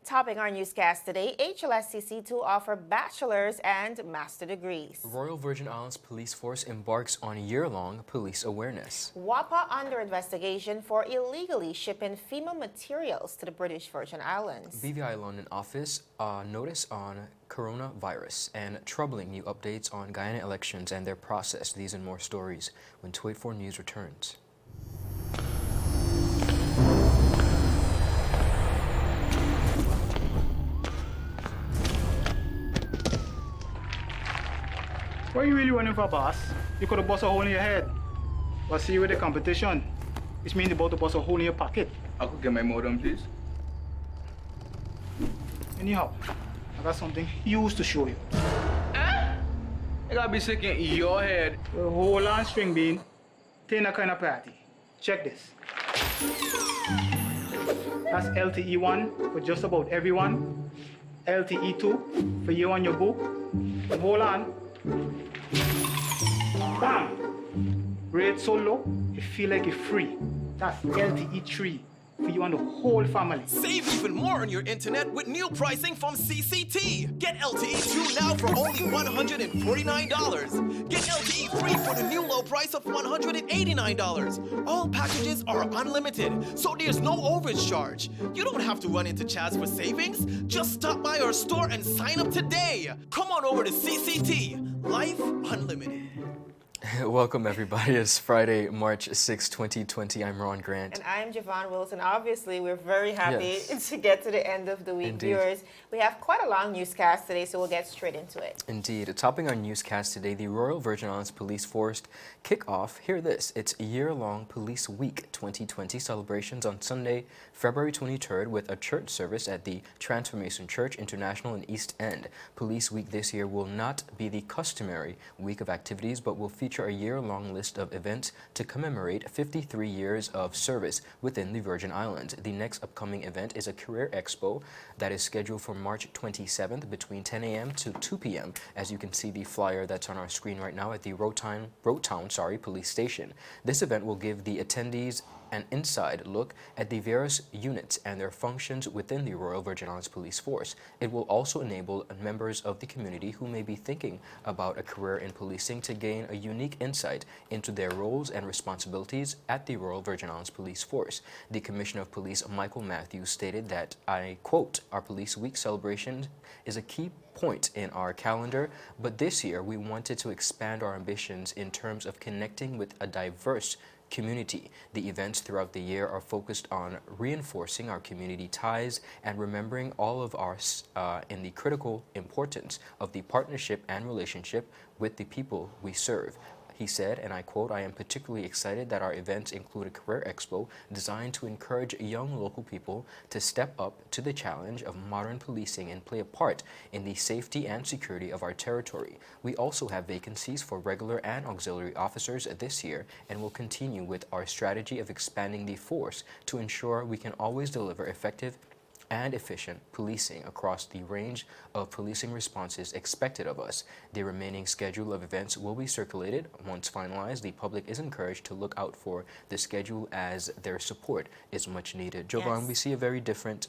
Topping our newscast today, HLSCC2 offer bachelor's and master degrees. Royal Virgin Islands Police Force embarks on year-long police awareness. WAPA under investigation for illegally shipping FEMA materials to the British Virgin Islands. BVI London office notice on coronavirus and troubling new updates on Guyana elections and their process. These and more stories when 284 News returns. What you really running for, boss? You could have bust a hole in your head. But see with the competition, which means about to bust a hole in your pocket. I could get my modem, please. Anyhow, I got something huge to show you. I gotta be sick in your head. The whole on string bean, Tina kind of party. Check this. That's LTE1 for just about everyone. LTE2 for you and your boo. And hold on. Bam! Rate so low, you feel like you're free. That's LTE3 for you and the whole family. Save even more on your internet with new pricing from CCT. Get LTE 2 now for only $149. Get LTE free for the new low price of $189. All packages are unlimited, so there's no overage charge. You don't have to run into Chaz for savings. Just stop by our store and sign up today. Come on over to CCT. Life Unlimited. Welcome everybody. It's Friday, March 6, 2020. I'm Ron Grant. And I'm Javon Wilson. Obviously, we're very happy to get to the end of the week, Indeed. viewers. We have quite a long newscast today, so we'll get straight into it. Indeed. Topping our newscast today, the Royal Virgin Islands Police Force kick off, hear this, its year-long Police Week 2020 celebrations on Sunday, February 23rd with a church service at the Transformation Church International in East End. Police Week this year will not be the customary week of activities, but will feature a year-long list of events to commemorate 53 years of service within the Virgin Islands. The next upcoming event is a career expo that is scheduled for March 27th between 10 a.m. to 2 p.m. As you can see the flyer that's on our screen right now at the Rotown Police Station. This event will give the attendees an inside look at the various units and their functions within the Royal Virgin Islands Police Force. It will also enable members of the community who may be thinking about a career in policing to gain a unique insight into their roles and responsibilities at the Royal Virgin Islands Police Force. The Commissioner of Police, Michael Matthews, stated that, I quote, "Our Police Week celebration is a key point in our calendar, but this year we wanted to expand our ambitions in terms of connecting with a diverse community. The events throughout the year are focused on reinforcing our community ties and remembering all of our in the critical importance of the partnership and relationship with the people we serve." He said, and I quote, "I am particularly excited that our events include a career expo designed to encourage young local people to step up to the challenge of modern policing and play a part in the safety and security of our territory. We also have vacancies for regular and auxiliary officers this year and will continue with our strategy of expanding the force to ensure we can always deliver effective and efficient policing across the range of policing responses expected of us. The remaining schedule of events will be circulated. Once finalized, the public is encouraged to look out for the schedule as their support is much needed." Jovan, we see a very different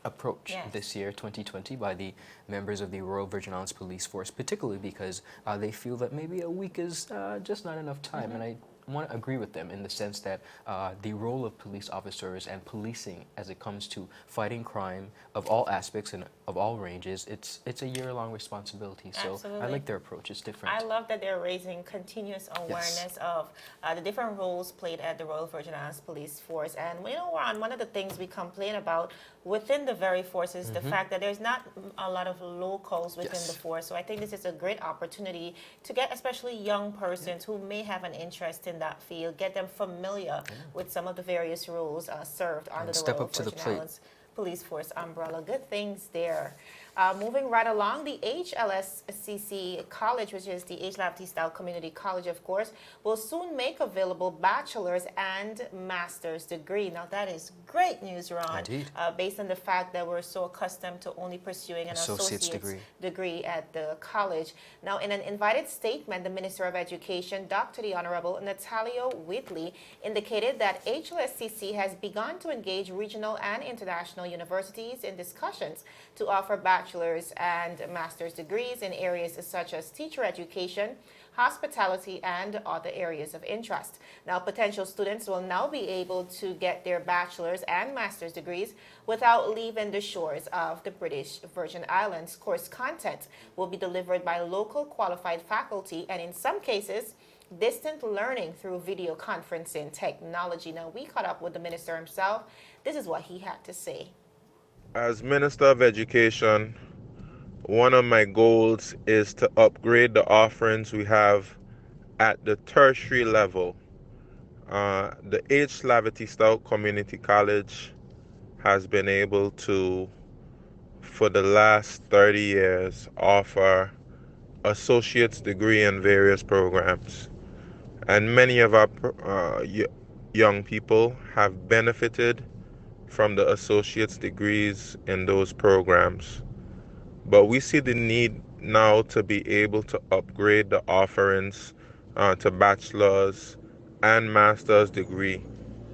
approach this year, 2020, by the members of the Royal Virgin Islands Police Force, particularly because they feel that maybe a week is just not enough time. And I want to agree with them in the sense that the role of police officers and policing as it comes to fighting crime of all aspects and of all ranges, it's a year-long responsibility. So Absolutely. I like their approach. It's different. I love that they're raising continuous awareness of the different roles played at the Royal Virgin Islands Police Force. And we know, Ron, one of the things we complain about within the very force is the fact that there's not a lot of locals within the force. So I think this is a great opportunity to get especially young persons who may have an interest in that field, get them familiar with some of the various roles served under the step Royal up to the Virgin plate. Islands Police Force umbrella. Good things there. Moving right along, the HLSCC College, which is the H. Lafferty Style Community College, of course, will soon make available bachelor's and master's degree. Now, that is great news, Ron. Indeed. Based on the fact that we're so accustomed to only pursuing an associate's degree at the college. Now, in an invited statement, the Minister of Education, Dr. the Honorable Natalia Whitley, indicated that HLSCC has begun to engage regional and international universities in discussions to offer bachelor's and master's degrees in areas such as teacher education, hospitality, and other areas of interest. Now, potential students will now be able to get their bachelor's and master's degrees without leaving the shores of the British Virgin Islands. Course content will be delivered by local qualified faculty, and in some cases, distant learning through video conferencing technology. Now, we caught up with the minister himself. This is what he had to say. As Minister of Education, one of my goals is to upgrade the offerings we have at the tertiary level. The H. Lafferty Style Community College has been able to, for the last 30 years, offer associate's degree in various programs. And many of our young people have benefited from the associate's degrees in those programs. But we see the need now to be able to upgrade the offerings to bachelor's and master's degree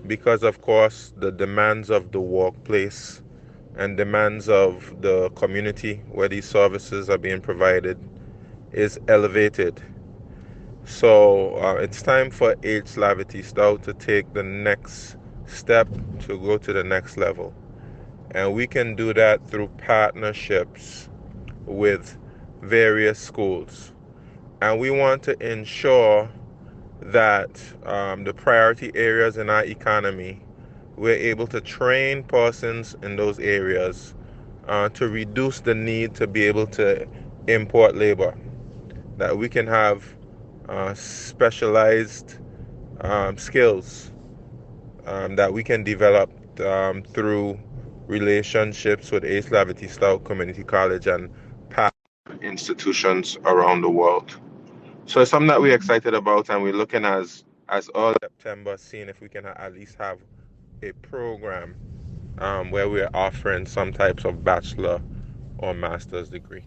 because, of course, the demands of the workplace and demands of the community where these services are being provided is elevated. So it's time for H. Lafferty Style to take the next step to go to the next level. And we can do that through partnerships with various schools. And we want to ensure that the priority areas in our economy, we're able to train persons in those areas to reduce the need to be able to import labor, that we can have specialized skills that we can develop through relationships with H. Lafferty Style Community College and past institutions around the world. So it's something that we're excited about, and we're looking as early September, seeing if we can at least have a program where we're offering some types of bachelor or master's degree.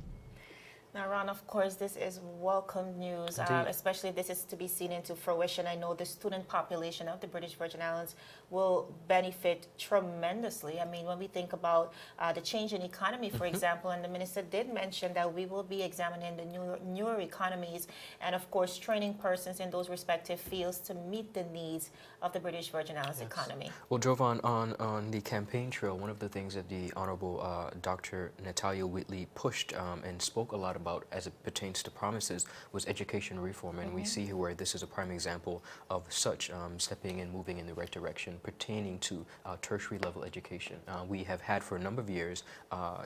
Now, Ron, of course, this is welcome news, especially if this is to be seen into fruition. I know the student population of the British Virgin Islands will benefit tremendously. I mean, when we think about the change in economy, for example, and the minister did mention that we will be examining the newer economies and, of course, training persons in those respective fields to meet the needs of the British Virgin Islands economy. Well, Jovan, on the campaign trail, one of the things that the Honorable Dr. Natalia Whitley pushed and spoke a lot about as it pertains to promises was education reform, and we see where this is a prime example of such stepping and moving in the right direction pertaining to tertiary level education. We have had for a number of years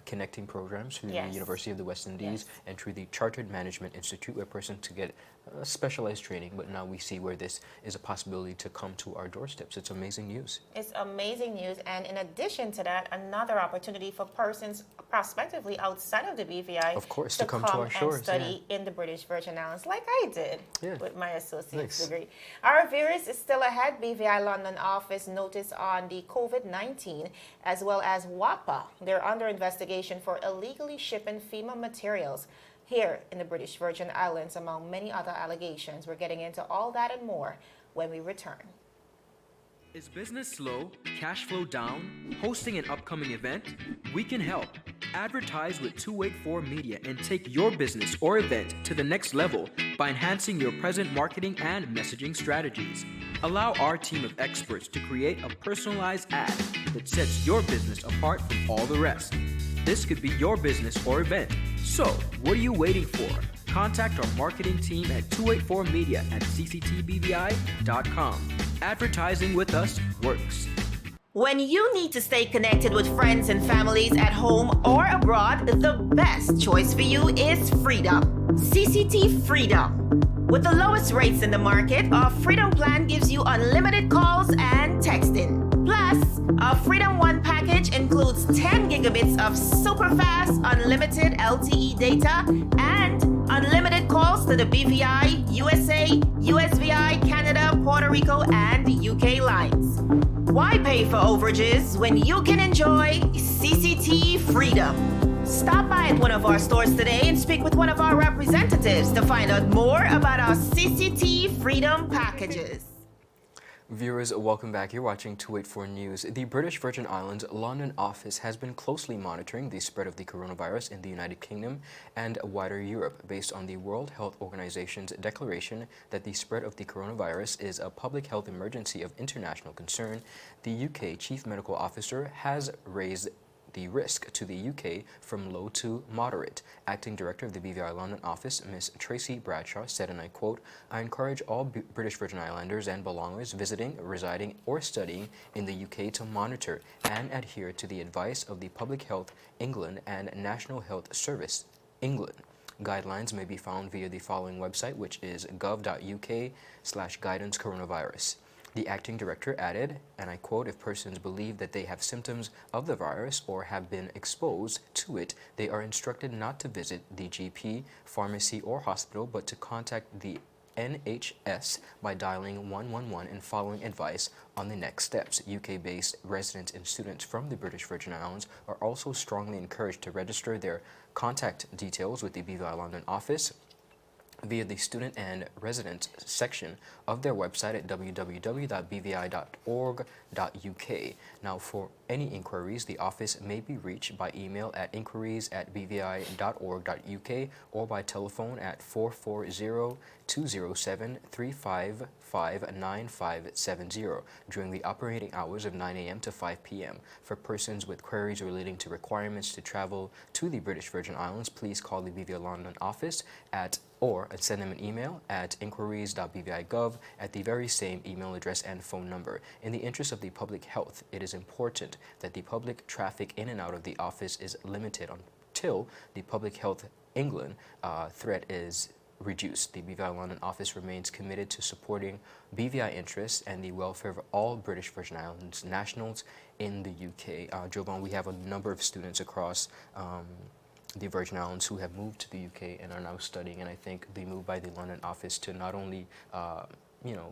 connecting programs through the University of the West Indies and through the Chartered Management Institute, where a person to get specialized training, but now we see where this is a possibility to come to our doorsteps. It's amazing news. It's amazing news, and in addition to that, another opportunity for persons prospectively outside of the BVI, of course, to come to our shores and study in the British Virgin Islands, like I did with my associate's degree. Our viewers is still ahead. BVI London office notice on the COVID-19 as well as WAPA. They're under investigation for illegally shipping FEMA materials here in the British Virgin Islands, among many other allegations. We're getting into all that and more when we return. Is business slow? Cash flow down? Hosting an upcoming event? We can help. Advertise with 284 Media and take your business or event to the next level by enhancing your present marketing and messaging strategies. Allow our team of experts to create a personalized ad that sets your business apart from all the rest. This could be your business or event. So, what are you waiting for? Contact our marketing team at 284media@cctbvi.com. Advertising with us works. When you need to stay connected with friends and families at home or abroad, the best choice for you is Freedom. CCT Freedom. With the lowest rates in the market, our Freedom plan gives you unlimited calls and texting. Plus, our Freedom One package includes 10 GB gigabits of super fast, unlimited LTE data and unlimited calls to the BVI, USA, USVI, Canada, Puerto Rico, and UK lines. Why pay for overages when you can enjoy CCT freedom? Stop by at one of our stores today and speak with one of our representatives to find out more about our CCT freedom packages. Viewers, welcome back. You're watching 284 News. The British Virgin Islands London office has been closely monitoring the spread of the coronavirus in the United Kingdom and wider Europe based on the World Health Organization's declaration that the spread of the coronavirus is a public health emergency of international concern. The UK Chief Medical Officer has raised the risk to the UK from low to moderate. Acting Director of the BVI London office, Ms. Tracy Bradshaw, said, and I quote, "I encourage all British Virgin Islanders and belongers visiting, residing, or studying in the UK to monitor and adhere to the advice of the Public Health England and National Health Service England. Guidelines may be found via the following website, which is gov.uk/guidance coronavirus." The acting director added, and I quote, "If persons believe that they have symptoms of the virus or have been exposed to it, they are instructed not to visit the GP, pharmacy, or hospital, but to contact the NHS by dialing 111 and following advice on the next steps." UK-based residents and students from the British Virgin Islands are also strongly encouraged to register their contact details with the BVI London office via the student and resident section of their website at www.bvi.org.uk. Now, for any inquiries, the office may be reached by email at inquiries@bvi.org.uk or by telephone at 440-207-355-9570 during the operating hours of 9 a.m. to 5 p.m. For persons with queries relating to requirements to travel to the British Virgin Islands, please call the BVI London office or send them an email at inquiries.bvi.gov at the very same email address and phone number. In the interest of the public health, it is important that the public traffic in and out of the office is limited until the Public Health England threat is reduced. The BVI London office remains committed to supporting BVI interests and the welfare of all British Virgin Islands nationals in the UK. Jovan, we have a number of students across the Virgin Islands who have moved to the UK and are now studying, and I think the move by the London office to not only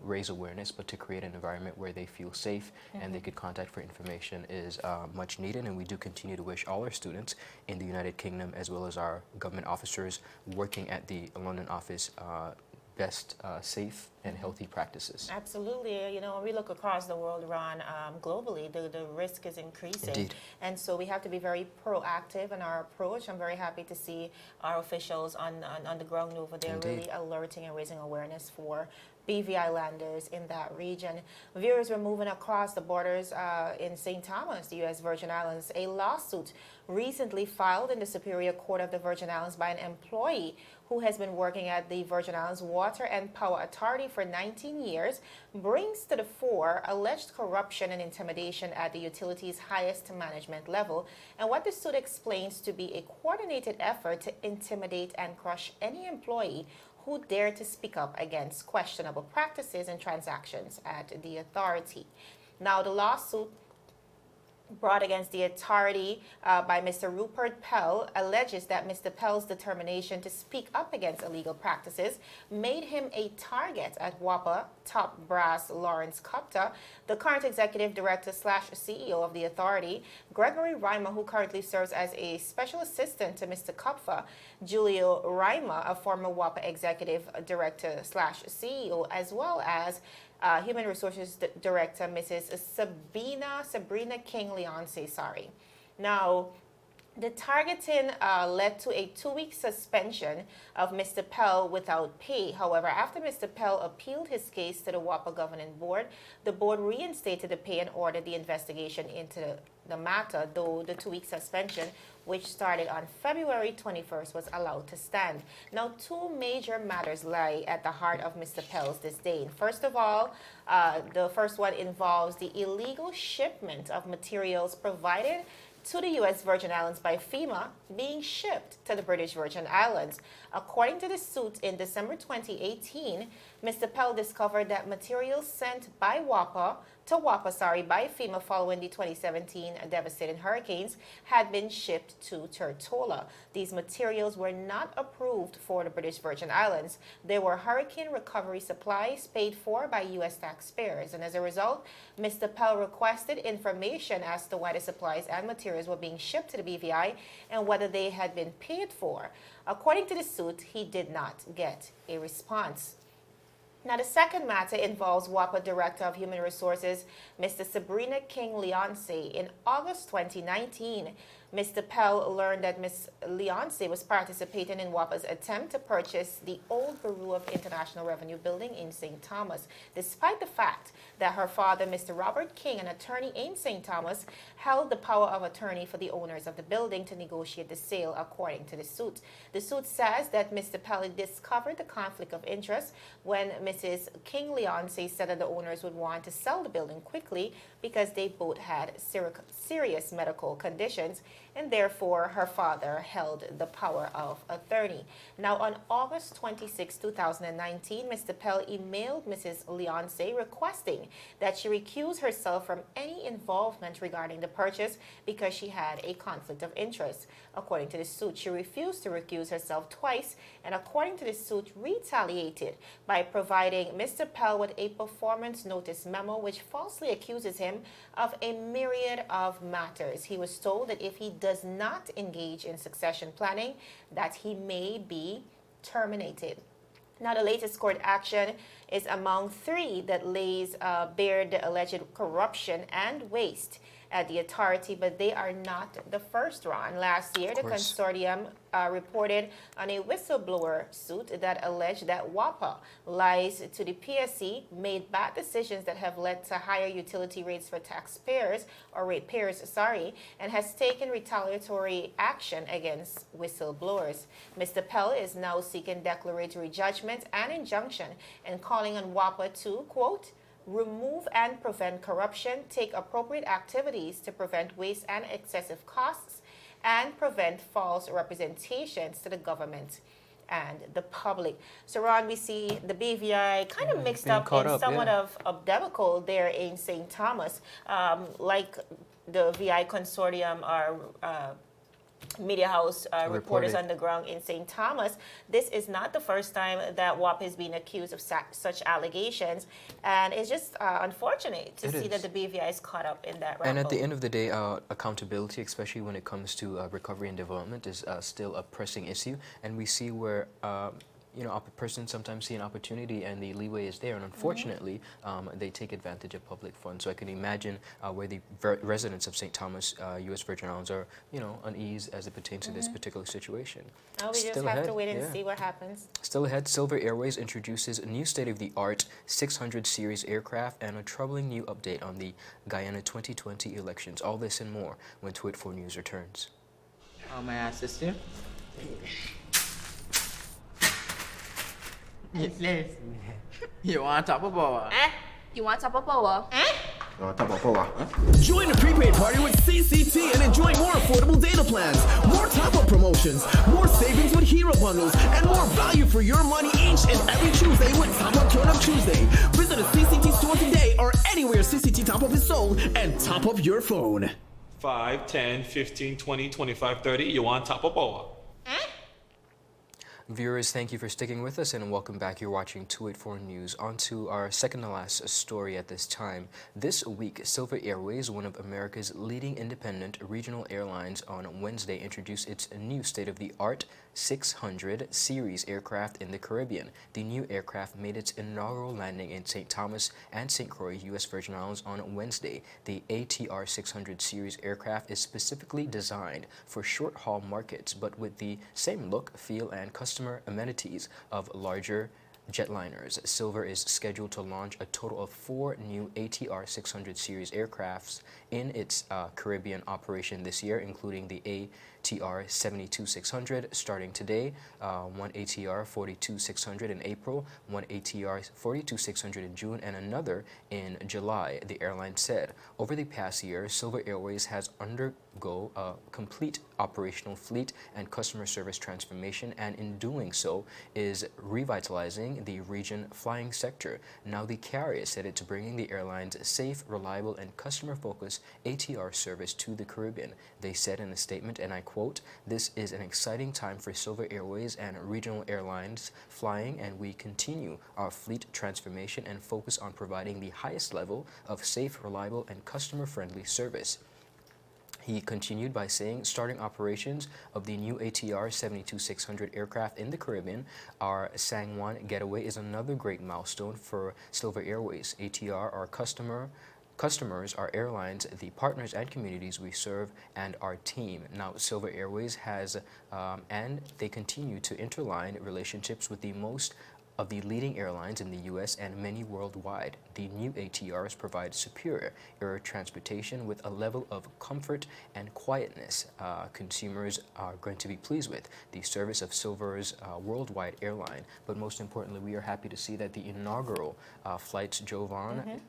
raise awareness, but to create an environment where they feel safe and they could contact for information is much needed. And we do continue to wish all our students in the United Kingdom, as well as our government officers working at the London office, best safe and healthy practices. Absolutely. You know, when we look across the world, Ron, globally, the risk is increasing. Indeed. And so we have to be very proactive in our approach. I'm very happy to see our officials on the ground over there Indeed. really alerting and raising awareness for BVI landers in that region. Viewers, we're moving across the borders in St. Thomas, the U.S. Virgin Islands. A lawsuit recently filed in the Superior Court of the Virgin Islands by an employee who has been working at the Virgin Islands Water and Power Authority for 19 years brings to the fore alleged corruption and intimidation at the utility's highest management level, and what the suit explains to be a coordinated effort to intimidate and crush any employee who dare to speak up against questionable practices and transactions at the authority. Now, the lawsuit brought against the authority by Mr. Rupert Pell alleges that Mr. Pell's determination to speak up against illegal practices made him a target at WAPA top brass Lawrence Kopta, the current executive director / CEO of the authority, Gregory Reimer, who currently serves as a special assistant to Mr. Kopfa, Julio Reimer, a former WAPA executive director / CEO, as well as Human Resources Director, Mrs. Sabrina King-Leonce, sorry. Now, the targeting led to a 2-week suspension of Mr. Pell without pay. However, after Mr. Pell appealed his case to the WAPA Governing Board, the board reinstated the pay and ordered the investigation into the matter, though the 2-week suspension, which started on February 21st, was allowed to stand. Now, 2 major matters lie at the heart of Mr. Pell's disdain. First of all, the first one involves the illegal shipment of materials provided to the U.S. Virgin Islands by FEMA being shipped to the British Virgin Islands. According to the suit, in December 2018, Mr. Pell discovered that materials sent by WAPA WAPA by FEMA following the 2017 devastating hurricanes had been shipped to Tortola. These materials were not approved for the British Virgin Islands. They were hurricane recovery supplies paid for by U.S. taxpayers, and as a result, Mr. Pell requested information as to why the supplies and materials were being shipped to the BVI and whether they had been paid for. According to the suit, he did not get a response. Now, the second matter involves WAPA Director of Human Resources, Mr. Sabrina King-Leonce. In August 2019, Mr. Pell learned that Ms. Leonce was participating in WAPA's attempt to purchase the old Bureau of International Revenue building in St. Thomas, despite the fact that her father, Mr. Robert King, an attorney in St. Thomas, held the power of attorney for the owners of the building to negotiate the sale, according to the suit. The suit says that Mr. Pell discovered the conflict of interest when Mrs. King-Leonce said that the owners would want to sell the building quickly because they both had serious medical conditions, and therefore her father held the power of attorney. Now, on August 26, 2019, Mr. Pell emailed Mrs. Leonce requesting that she recuse herself from any involvement regarding the purchase because she had a conflict of interest. According to the suit, she refused to recuse herself twice, and according to the suit, retaliated by providing Mr. Pell with a performance notice memo which falsely accuses him of a myriad of matters. He was told that if he does not engage in succession planning, that he may be terminated. Now, the latest court action is among three that lays bare the alleged corruption and waste at the authority, but they are not the first, Ron. Last year, the consortium reported on a whistleblower suit that alleged that WAPA lies to the PSC, made bad decisions that have led to higher utility rates for taxpayers, or ratepayers, and has taken retaliatory action against whistleblowers. Mr. Pell is now seeking declaratory judgment and injunction and calling on WAPA to, quote, remove and prevent corruption, take appropriate activities to prevent waste and excessive costs, and prevent false representations to the government and the public. So, Ron, we see the BVI kind of mixed up in somewhat of a debacle there in St. Thomas, like the VI consortium are Media House reporters on the ground in St. Thomas. This is not the first time that WAP has been accused of such allegations, and it's just unfortunate to see that the BVI is caught up in that rumble. And at the end of the day, accountability, especially when it comes to recovery and development, is still a pressing issue, and we see where you know, a person sometimes see an opportunity and the leeway is there, and unfortunately, they take advantage of public funds. So I can imagine where the residents of St. Thomas, U.S. Virgin Islands, are, you know, unease as it pertains to this particular situation. Oh, we just have to wait and see what happens. Still ahead, Silver Airways introduces a new state-of-the-art 600 series aircraft and a troubling new update on the Guyana 2020 elections. All this and more when Tweet 4 News returns. May I assist you? Yes. You want top of power? You want top of power? Join the prepaid party with CCT and enjoy more affordable data plans, more top-up promotions, more savings with hero bundles, and more value for your money each and every Tuesday with Top Up Turn Up Tuesday. Visit a CCT store today or anywhere CCT Top Up is sold and top up your phone. 5, 10, 15, 20, 25, 30. You want top of power? Viewers, thank you for sticking with us and welcome back. You're watching 284 News. On to our second to last story at this time. This week, Silver Airways, one of America's leading independent regional airlines, on Wednesday introduced its new state-of-the-art 600 series aircraft in the Caribbean. The new aircraft made its inaugural landing in St. Thomas and St. Croix, U.S. Virgin Islands on Wednesday. The ATR 600 series aircraft is specifically designed for short-haul markets, but with the same look, feel, and customer amenities of larger jetliners. Silver is scheduled to launch a total of 4 new ATR 600 series aircrafts in its Caribbean operation this year, including the ATR 72-600 starting today, one ATR 42-600 in April, one ATR 42-600 in June, and another in July, the airline said. Over the past year, Silver Airways has undergo a complete operational fleet and customer service transformation, and in doing so is revitalizing the region flying sector. Now the carrier said it's bringing the airline's safe, reliable, and customer-focused ATR service to the Caribbean. They said in a statement, and I quote, "This is an exciting time for Silver Airways and regional airlines flying, and we continue our fleet transformation and focus on providing the highest level of safe, reliable, and customer-friendly service." He continued by saying, starting operations of the new ATR 72-600 aircraft in the Caribbean, our San Juan getaway is another great milestone for Silver Airways. ATR, our customers, our airlines, the partners and communities we serve, and our team. Now, Silver Airways has, and they continue to interline relationships with the most of the leading airlines in the U.S. and many worldwide. The new ATRs provide superior air transportation with a level of comfort and quietness consumers are going to be pleased with the service of Silver's worldwide airline. But most importantly, we are happy to see that the inaugural flights Jovan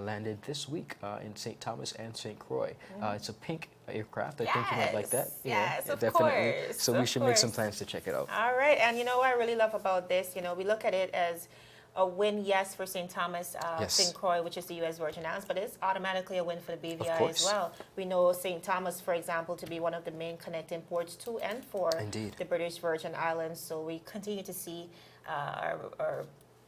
landed this week in St. Thomas and St. Croix. It's a pink aircraft. I think you might like that. Yes, of definitely. course. So we should make some plans to check it out. All right, and you know what I really love about this? You know, we look at it as a win, yes, for St. Thomas, St. Croix, which is the U.S. Virgin Islands, but it's automatically a win for the BVI as well. We know St. Thomas, for example, to be one of the main connecting ports to and for the British Virgin Islands. So we continue to see our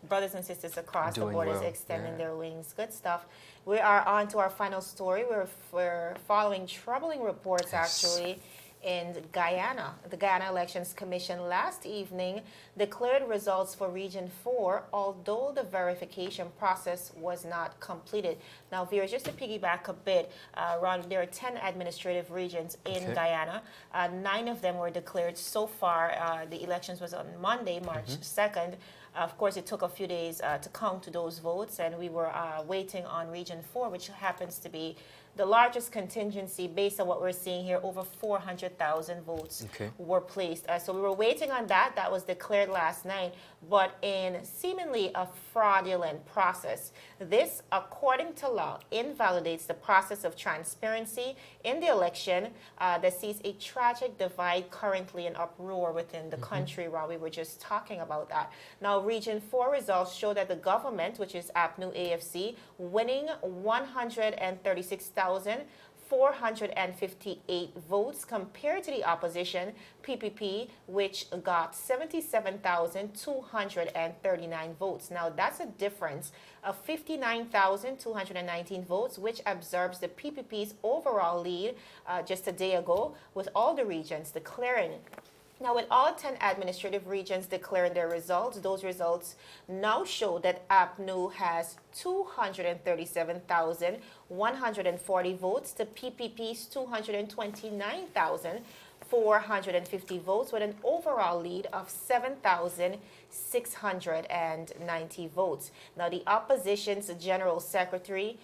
brothers and sisters across the borders extending their wings. Good stuff. We are on to our final story. We're following troubling reports, actually, in Guyana. The Guyana Elections Commission last evening declared results for Region 4, although the verification process was not completed. Now, viewers, just to piggyback a bit, Ron, there are 10 administrative regions in Guyana. 9 of them were declared so far. The elections was on Monday, March 2nd. Of course, it took a few days to count those votes, and we were waiting on Region 4, which happens to be the largest contingency based on what we're seeing here. Over 400,000 votes were placed. So we were waiting on that. That was declared last night, but in seemingly a fraudulent process. This, according to law, invalidates the process of transparency in the election that sees a tragic divide currently in uproar within the country, while we were just talking about that. Now, Region 4 results show that the government, which is APNU AFC, winning 136,458 votes compared to the opposition, PPP, which got 77,239 votes. Now, that's a difference of 59,219 votes, which observes the PPP's overall lead just a day ago, with all the regions declaring. Now, with all 10 administrative regions declaring their results, those results now show that APNU has 237,140 votes to PPP's 229,450 votes, with an overall lead of 7,690 votes. Now, the opposition's General Secretary,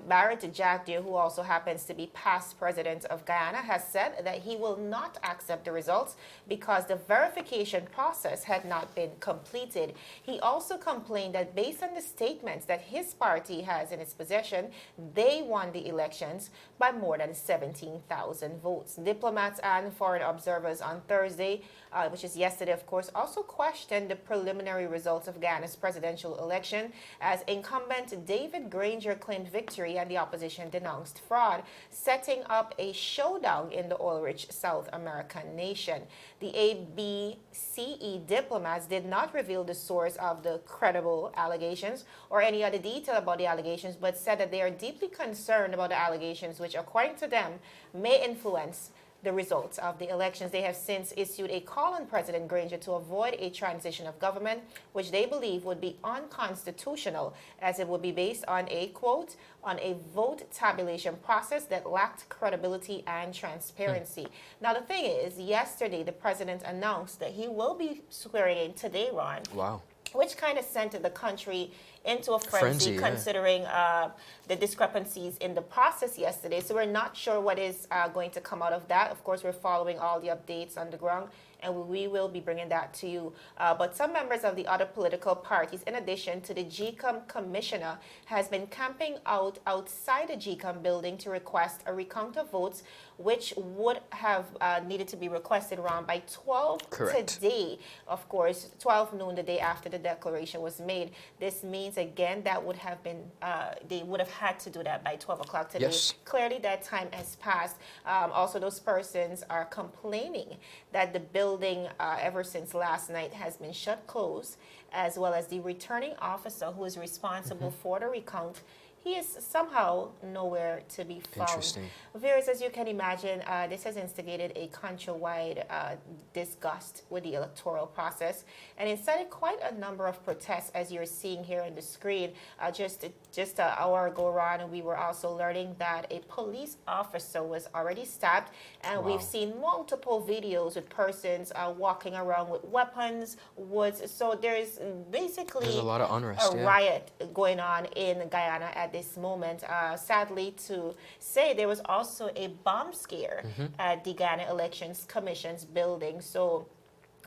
Barrett Jack Deere, who also happens to be past president of Guyana, has said that he will not accept the results because the verification process had not been completed. He also complained that based on the statements that his party has in its possession, they won the elections by more than 17,000 votes. Diplomats and foreign observers on Thursday, which is yesterday, of course, also questioned the preliminary results of Guyana's presidential election, as incumbent David Granger claimed victory and the opposition denounced fraud, setting up a showdown in the oil-rich South American nation. The ABCE diplomats did not reveal the source of the credible allegations or any other detail about the allegations, but said that they are deeply concerned about the allegations, which, according to them, may influence the results of the elections. They have since issued a call on President Granger to avoid a transition of government, which they believe would be unconstitutional, as it would be based on a, quote, on a vote tabulation process that lacked credibility and transparency. Now, the thing is, yesterday, the president announced that he will be swearing in today, Ron. Wow. which kind of sent the country into a frenzy, Frenzy, yeah. considering the discrepancies in the process yesterday. So we're not sure what is going to come out of that. Of course, we're following all the updates on the ground, and we will be bringing that to you. But some members of the other political parties, in addition to the GCOM commissioner, has been camping out outside the GCOM building to request a recount of votes, which would have needed to be requested around by 12 Correct. today. Of course, 12 noon the day after the declaration was made. This means, again, that would have been, they would have had to do that by 12 o'clock today. Yes. Clearly, that time has passed. Also, those persons are complaining that the building, ever since last night, has been shut closed, as well as the returning officer who is responsible for the recount. He is somehow nowhere to be found. Interesting. Viewers, as you can imagine, this has instigated a countrywide disgust with the electoral process, and incited quite a number of protests, as you're seeing here on the screen. Just an hour ago, Ron, we were also learning that a police officer was already stabbed, and Wow. we've seen multiple videos with persons walking around with weapons, woods. So there's basically There's a lot of unrest, a yeah. riot going on in Guyana at this moment. Sadly to say, there was also a bomb scare at the Guyana Elections Commission's building. So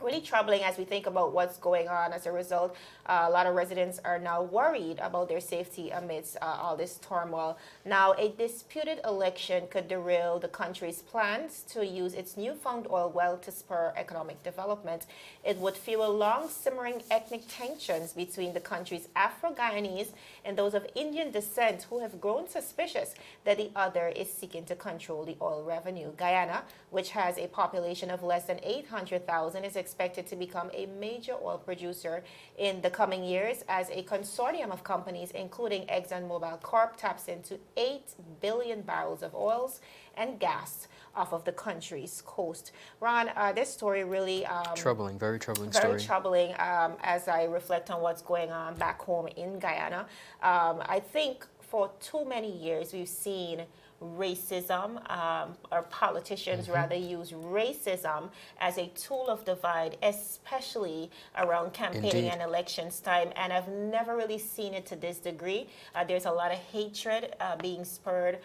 really troubling as we think about what's going on as a result. A lot of residents are now worried about their safety amidst all this turmoil. Now, a disputed election could derail the country's plans to use its newfound oil well to spur economic development. It would fuel long simmering ethnic tensions between the country's Afro-Guyanese and those of Indian descent, who have grown suspicious that the other is seeking to control the oil revenue. Guyana, which has a population of less than 800,000, is expected to become a major oil producer in the coming years as a consortium of companies, including ExxonMobil Corp, taps into 8 billion barrels of oils and gas off of the country's coast. Ron, this story really Troubling, very troubling very story. troubling as I reflect on what's going on back home in Guyana. I think for too many years we've seen racism, or politicians rather use racism as a tool of divide, especially around campaigning Indeed. and elections time. And I've never really seen it to this degree. There's a lot of hatred being spurred.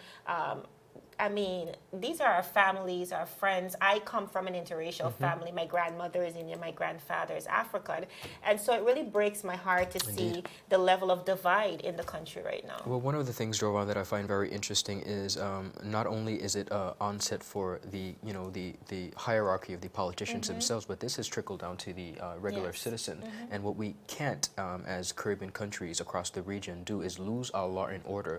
I mean, these are our families, our friends. I come from an interracial family. My grandmother is Indian, my grandfather is African. And so it really breaks my heart to see the level of divide in the country right now. Well, one of the things, Jovan, that I find very interesting is not only is it onset for the hierarchy of the politicians themselves, but this has trickled down to the regular citizen. And what we can't, as Caribbean countries across the region, do is lose our law and order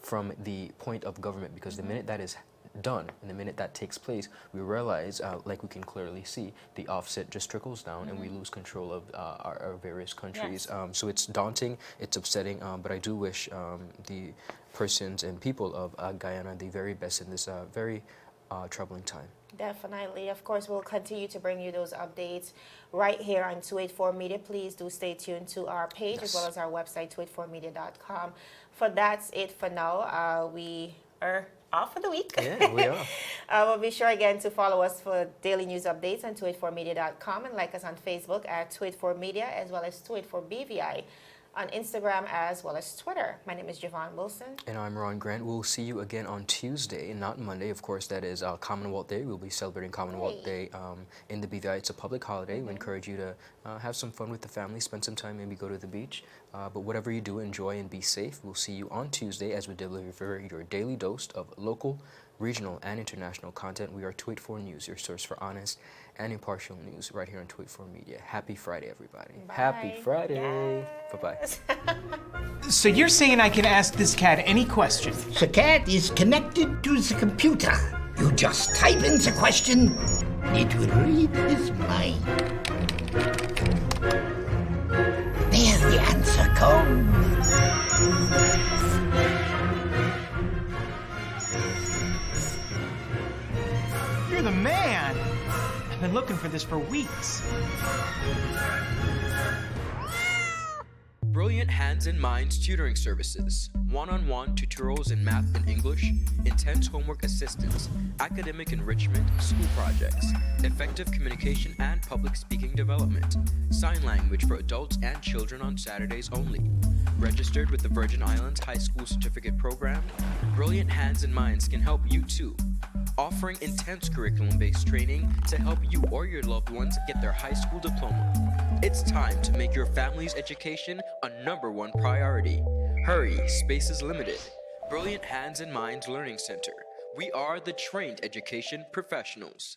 from the point of government, because the minute that is done, and the minute that takes place, we realize, like we can clearly see, the offset just trickles down and we lose control of our various countries. So it's daunting, it's upsetting, but I do wish the persons and people of Guyana the very best in this very troubling time. Definitely. Of course, we'll continue to bring you those updates right here on 284 Media. Please do stay tuned to our page as well as our website, 284media.com. For that's it for now. We are off for the week. Yeah, we are. Well, be sure again to follow us for daily news updates on 284media.com and like us on Facebook at 284media as well as 284BVI on Instagram as well as Twitter. My name is Javon Wilson. And I'm Ron Grant. We'll see you again on Tuesday, not Monday. Of course, that is Commonwealth Day. We'll be celebrating Commonwealth Day in the BVI. It's a public holiday. We encourage you to have some fun with the family, spend some time, maybe go to the beach. But whatever you do, enjoy and be safe. We'll see you on Tuesday as we deliver your daily dose of local, regional, and international content. We are 284 News, your source for honest and impartial news right here on 284 Media. Happy Friday, everybody. Bye. Happy Friday. Yes. Bye-bye. So you're saying I can ask this cat any question? The cat is connected to the computer. You just type in the question, it will read his mind. There's the answer code. You're the man! I've been looking for this for weeks. Brilliant Hands and Minds tutoring services, one-on-one tutorials in math and English, intense homework assistance, academic enrichment, school projects, effective communication and public speaking development, sign language for adults and children on Saturdays only. Registered with the Virgin Islands High School Certificate Program, Brilliant Hands and Minds can help you too. Offering intense curriculum-based training to help you or your loved ones get their high school diploma. It's time to make your family's education a #1 priority. Hurry, space is limited. Brilliant Hands and Minds Learning Center. We are the trained education professionals.